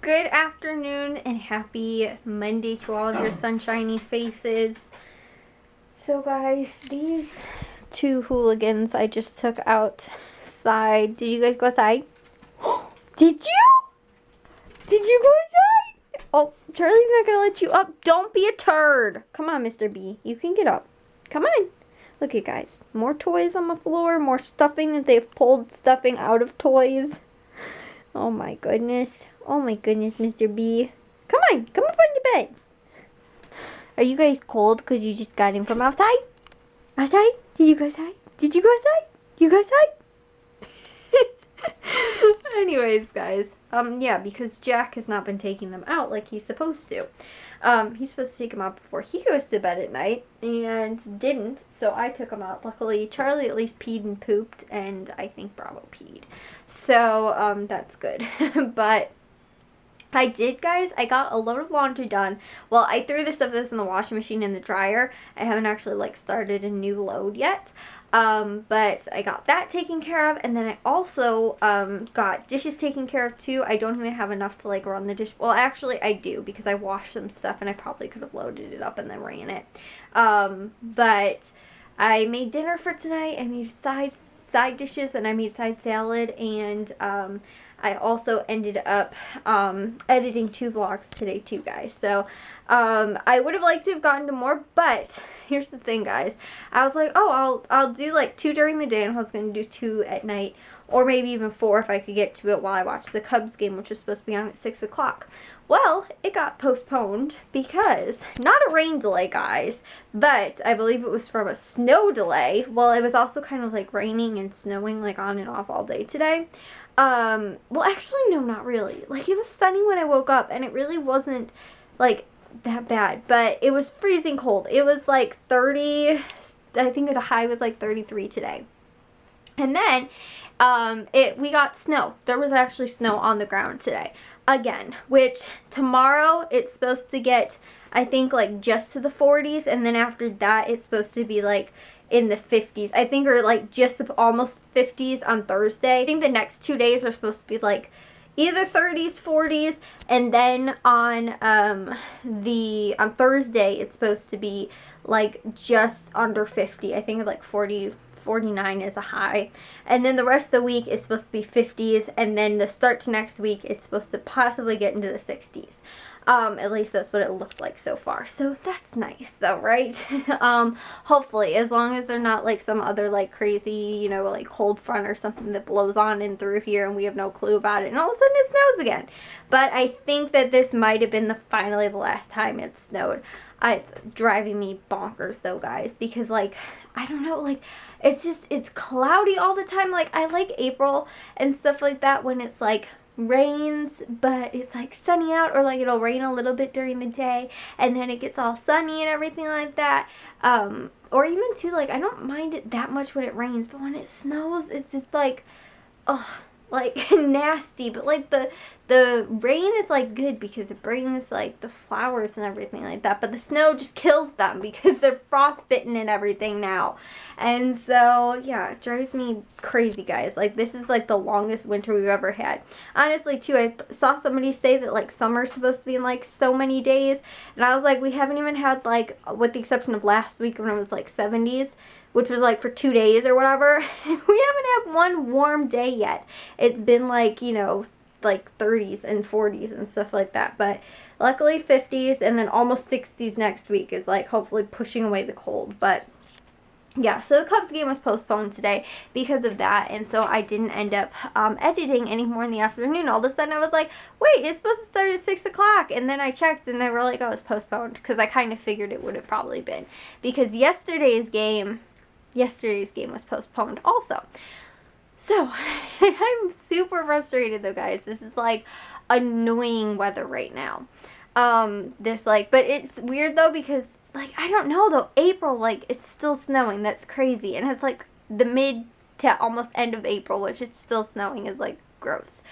Good afternoon and happy Monday to all of your sunshiny faces. So guys, these two hooligans I just took outside. Did you guys go outside? Did you? Did you go outside? Oh, Charlie's not gonna let you up. Don't be a turd. Come on, Mr. B. You can get up. Come on. Look at guys. More toys on the floor. More stuffing that they've pulled stuffing out of toys. Oh my goodness. Oh my goodness, Mr. B. Come on. Come up on your bed. Are you guys cold because you just got in from outside? Outside? Did you go outside? Did you go outside? You go outside? Anyways, guys. Yeah, because Jack has not been taking them out like he's supposed to. He's supposed to take them out before he goes to bed at night, and didn't, so I took them out. Luckily, Charlie at least peed and pooped, and I think Bravo peed. So, that's good. But I did, guys. I got a load of laundry done. Well, I threw the stuff that's in the washing machine in the dryer. I haven't actually, started a new load yet. But I got that taken care of, and then I also, got dishes taken care of, too. I don't even have enough to, run the dish. Well, actually, I do, because I washed some stuff, and I probably could have loaded it up and then ran it. But I made dinner for tonight. I made side dishes, and I made side salad, and, I also ended up editing 2 vlogs today too, guys. So I would have liked to have gotten to more, but here's the thing, guys. I was like, oh, I'll do 2 during the day, and I was going to do 2 at night, or maybe even 4 if I could get to it while I watched the Cubs game, which was supposed to be on at 6 o'clock. Well, it got postponed because, not a rain delay, guys, but I believe it was from a snow delay. Well, it was also kind of raining and snowing on and off all day today. Well, actually, no, not really. It was sunny when I woke up, and it really wasn't, that bad, but it was freezing cold. It was, 30, I think the high was, 33 today. And then, we got snow. There was actually snow on the ground today. Again, which tomorrow it's supposed to get, I think, just to the 40s, and then after that it's supposed to be, in the 50s. I think, or just almost 50s on Thursday. I think the next 2 days are supposed to be either 30s, 40s, and then on Thursday it's supposed to be just under 50. I think 49 is a high. And then the rest of the week it's supposed to be 50s, and then the start to next week it's supposed to possibly get into the 60s. At least that's what it looked like so far. So that's nice though, right? Hopefully, as long as they're not some other crazy, cold front or something that blows on in through here and we have no clue about it and all of a sudden it snows again. But I think that this might have been finally the last time it snowed. It's driving me bonkers though, guys, because I don't know, it's cloudy all the time. I like April and stuff like that when it's rains, but it's sunny out, or it'll rain a little bit during the day and then it gets all sunny and everything like that. Or even too, I don't mind it that much when it rains, but when it snows it's just ugh, nasty. But the rain is good because it brings the flowers and everything like that, but the snow just kills them because they're frostbitten and everything now. And so yeah, it drives me crazy, guys. This is the longest winter we've ever had. Honestly too, I saw somebody say that summer's supposed to be in so many days, and I was we haven't even had with the exception of last week when it was 70s, which was for 2 days or whatever. We haven't had one warm day yet. It's been 30s and 40s and stuff like that, but luckily 50s, and then almost 60s next week is hopefully pushing away the cold. But yeah, so the Cubs game was postponed today because of that, and so I didn't end up editing anymore in the afternoon. All of a sudden I was wait, it's supposed to start at 6 o'clock, and then I checked and they were oh, it's postponed, because I kind of figured it would have probably been, because yesterday's game was postponed also. So, I'm super frustrated though, guys. This is annoying weather right now. But it's weird though, because I don't know though, April, it's still snowing. That's crazy. And it's the mid to almost end of April, which it's still snowing, is gross.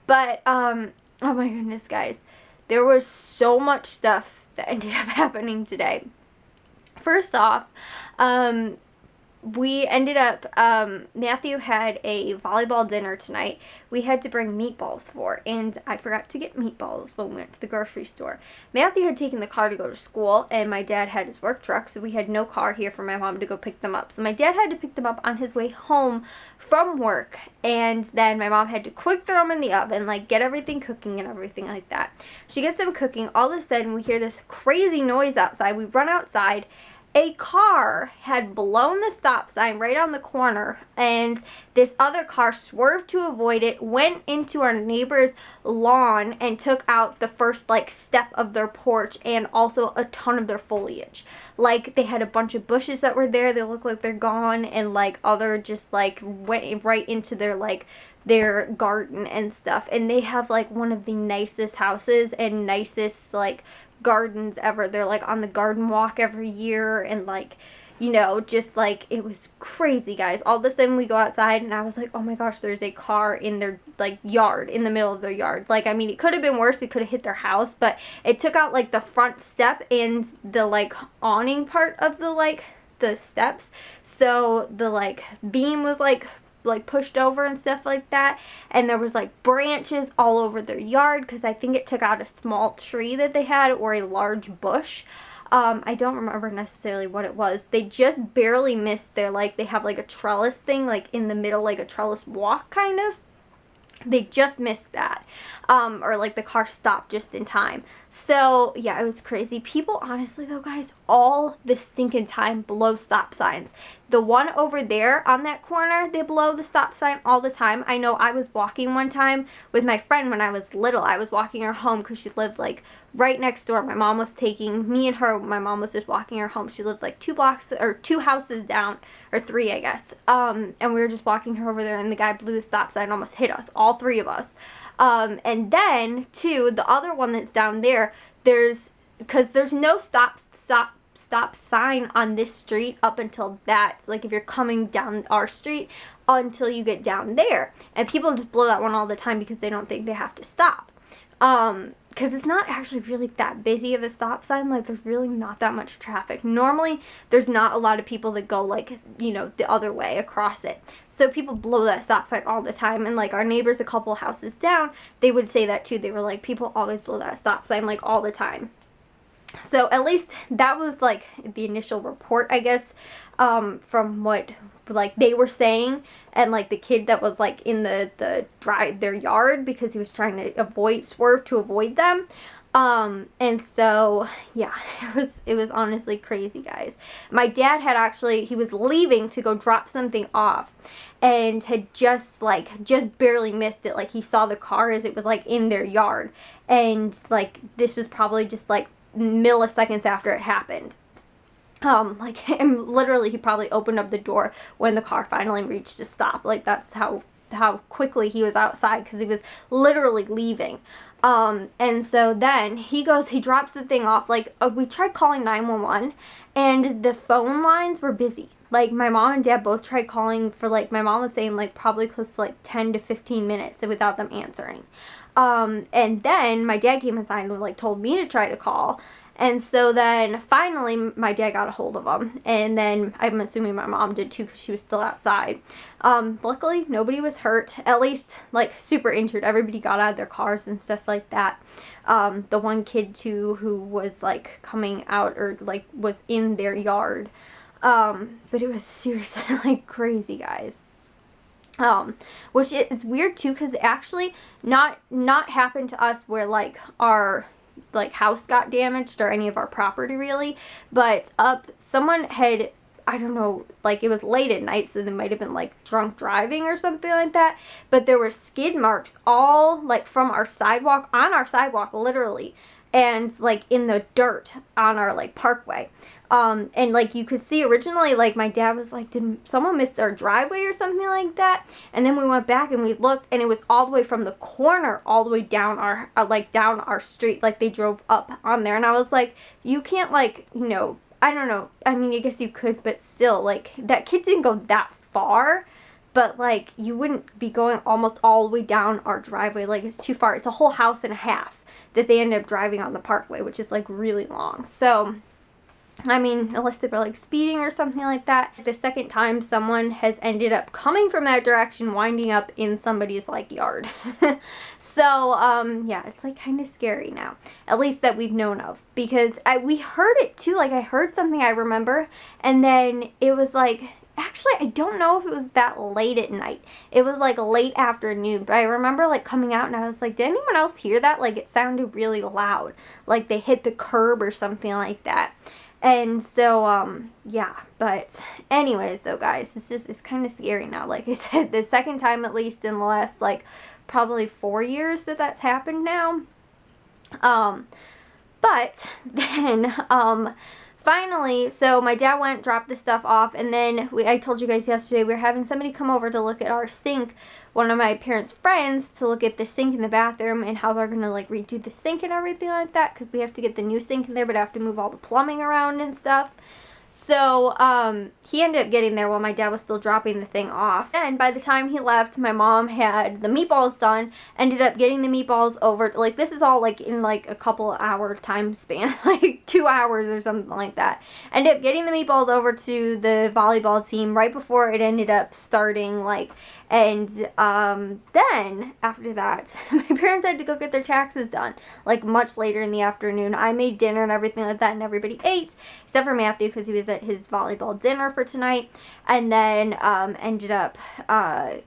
But, oh my goodness, guys. There was so much stuff that ended up happening today. First off, we ended up, Matthew had a volleyball dinner tonight. We had to bring meatballs for, and I forgot to get meatballs when we went to the grocery store. Matthew had taken the car to go to school, and my dad had his work truck, so we had no car here for my mom to go pick them up. So my dad had to pick them up on his way home from work, and then my mom had to quick throw them in the oven, like get everything cooking and everything like that. She gets them cooking. All of a sudden, we hear this crazy noise outside. We run outside. A car had blown the stop sign right on the corner, and this other car swerved to avoid it, went into our neighbor's lawn, and took out the first, like, step of their porch and also a ton of their foliage. Like, they had a bunch of bushes that were there. They look like they're gone, and, like, other just, like, went right into their, like, their garden and stuff. And they have, like, one of the nicest houses and nicest, like, gardens ever. They're like on the garden walk every year, and like, you know, just like, it was crazy, guys. All of a sudden we go outside and I was like, oh my gosh, there's a car in their like yard, in the middle of their yard. Like, I mean, it could have been worse. It could have hit their house, but it took out like the front step and the like awning part of the like the steps, so the like beam was like pushed over and stuff like that, and there was like branches all over their yard because I think it took out a small tree that they had, or a large bush. I don't remember necessarily what it was. They just barely missed their, like, they have like a trellis thing like in the middle, like a trellis walk kind of. They just missed that, or like the car stopped just in time. So yeah, it was crazy. People, honestly though, guys, all the stinking time blow stop signs. The one over there on that corner, they blow the stop sign all the time. I know I was walking one time with my friend when I was little. I was walking her home because she lived like right next door. My mom was taking me and her. My mom was just walking her home. She lived like 2 blocks or 2 houses down, or 3, I guess. And we were just walking her over there, and the guy blew the stop sign and almost hit us, all 3 of us. And then too, the other one that's down there, because there's no stop sign on this street up until that, like if you're coming down our street, until you get down there, and people just blow that one all the time because they don't think they have to stop, because it's not actually really that busy of a stop sign. Like, there's really not that much traffic. Normally there's not a lot of people that go, like, you know, the other way across it, so people blow that stop sign all the time. And like our neighbors a couple houses down, they would say that too. They were like, people always blow that stop sign like all the time. So at least that was like the initial report, I guess, from what like they were saying, and like the kid that was like in their yard, because he was trying to swerve to avoid them. And so yeah, it was honestly crazy, guys. My dad had he was leaving to go drop something off, and had just barely missed it. Like, he saw the car as it was like in their yard, and like this was probably just like milliseconds after it happened. And literally he probably opened up the door when the car finally reached a stop. Like, that's how quickly he was outside, because he was literally leaving. And so then he drops the thing off. Like, we tried calling 911, and the phone lines were busy. Like, my mom and dad both tried calling for, like, my mom was saying, like, probably close to, like, 10 to 15 minutes without them answering. And then my dad came inside and, like, told me to try to call. And so then finally my dad got a hold of them. And then I'm assuming my mom did too, because she was still outside. Luckily, nobody was hurt. At least, like, super injured. Everybody got out of their cars and stuff like that. The one kid too, who was, like, coming out, or, like, was in their yard. But it was seriously, like, crazy, guys. Which is weird too, because it actually not happened to us where, like, our, like, house got damaged, or any of our property really, but someone had, I don't know, like, it was late at night, so they might have been, like, drunk driving or something like that, but there were skid marks all, like, from our sidewalk, on our sidewalk, literally, and, like, in the dirt on our, like, parkway. And, like, you could see originally, like, my dad was like, did someone miss our driveway or something like that? And then we went back and we looked, and it was all the way from the corner all the way down our, down our street. Like, they drove up on there, and I was like, you can't, like, you know, I don't know. I mean, I guess you could, but still, like, that kid didn't go that far. But, like, you wouldn't be going almost all the way down our driveway. Like, it's too far. It's a whole house and a half that they ended up driving on the parkway, which is, like, really long. So I mean, unless they were like speeding or something like that. The second time someone has ended up coming from that direction, winding up in somebody's like yard. So, yeah, it's like kind of scary now, at least that we've known of, because we heard it too. Like I heard something, I remember, and then it was like, actually, I don't know if it was that late at night. It was like late afternoon, but I remember like coming out and I was like, did anyone else hear that? Like it sounded really loud, like they hit the curb or something like that. And so, yeah, but anyways though, guys, it's kind of scary now. Like I said, the second time, at least in the last like probably 4 years that that's happened now. But then, finally, so my dad went, dropped the stuff off, and then I told you guys yesterday we were having somebody come over to look at our sink, one of my parents' friends, to look at the sink in the bathroom and how they're going to like redo the sink and everything like that, because we have to get the new sink in there, but I have to move all the plumbing around and stuff. So, he ended up getting there while my dad was still dropping the thing off. And by the time he left, my mom had the meatballs done, ended up getting the meatballs over, like, this is all, like, in, like, a couple hour time span, like, 2 hours or something like that. Ended up getting the meatballs over to the volleyball team right before it ended up starting, like, and, then, after that, my parents had to go get their taxes done, like, much later in the afternoon. I made dinner and everything like that, and everybody ate, except for Matthew, because he was at his volleyball dinner for tonight, and then, ended up,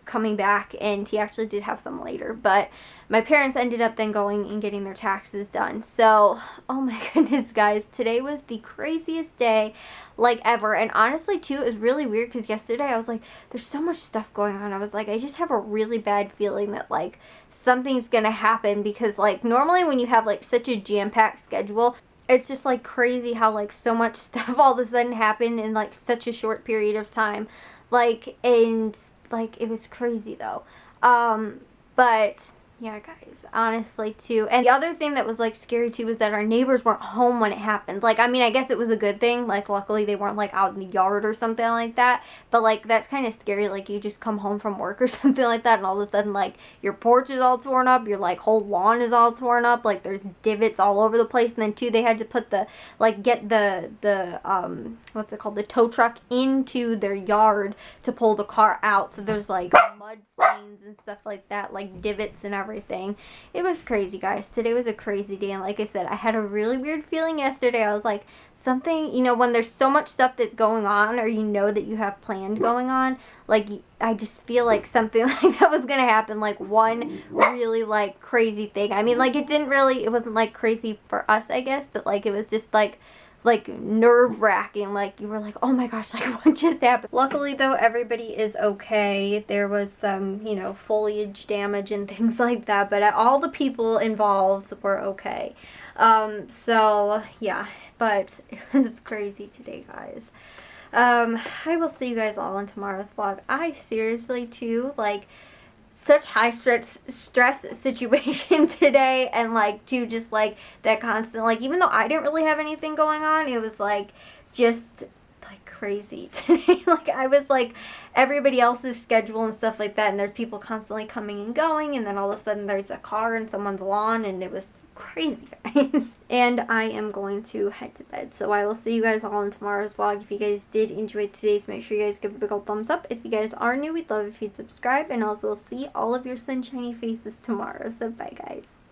coming back, and he actually did have some later, but my parents ended up then going and getting their taxes done. So, oh my goodness, guys, today was the craziest day, like, ever. And honestly, too, it was really weird, because yesterday I was like, there's so much stuff going on. I was like, I just have a really bad feeling that, like, something's gonna happen, because, like, normally when you have, like, such a jam-packed schedule, it's just, like, crazy how, like, so much stuff all of a sudden happened in, like, such a short period of time. Like, and, like, it was crazy, though. But yeah, guys, honestly, too. And the other thing that was, like, scary, too, was that our neighbors weren't home when it happened. Like, I mean, I guess it was a good thing. Like, luckily, they weren't, like, out in the yard or something like that. But, like, that's kind of scary. Like, you just come home from work or something like that, and all of a sudden, like, your porch is all torn up. Your, like, whole lawn is all torn up. Like, there's divots all over the place. And then, too, they had to put the, like, get the what's it called? The tow truck into their yard to pull the car out. So there's, like, mud stains and stuff like that, like, divots and everything. It was crazy, guys. Today was a crazy day, and like I said, I had a really weird feeling yesterday. I was like, something, you know, when there's so much stuff that's going on, or you know that you have planned going on, like, I just feel like something like that was gonna happen, like one really, like, crazy thing. I mean, like, it wasn't, like, crazy for us, I guess, but, like, it was just, like, nerve-wracking. Like, you were like, oh my gosh, like, what just happened? Luckily, though, everybody is okay. There was some, you know, foliage damage and things like that, but all the people involved were okay. So, yeah, but it was crazy today, guys. I will see you guys all in tomorrow's vlog. I seriously, too, like, such high stress situation today, and like to just like that constant, like, even though I didn't really have anything going on, it was like just like crazy today. Like, I was like everybody else's schedule and stuff like that, and there's people constantly coming and going, and then all of a sudden there's a car in someone's lawn, and it was crazy, guys. And I am going to head to bed, so I will see you guys all in tomorrow's vlog. If you guys did enjoy today's, make sure you guys give it a big old thumbs up. If you guys are new, we'd love if you'd subscribe, and I will see all of your sunshiny faces tomorrow. So bye, guys.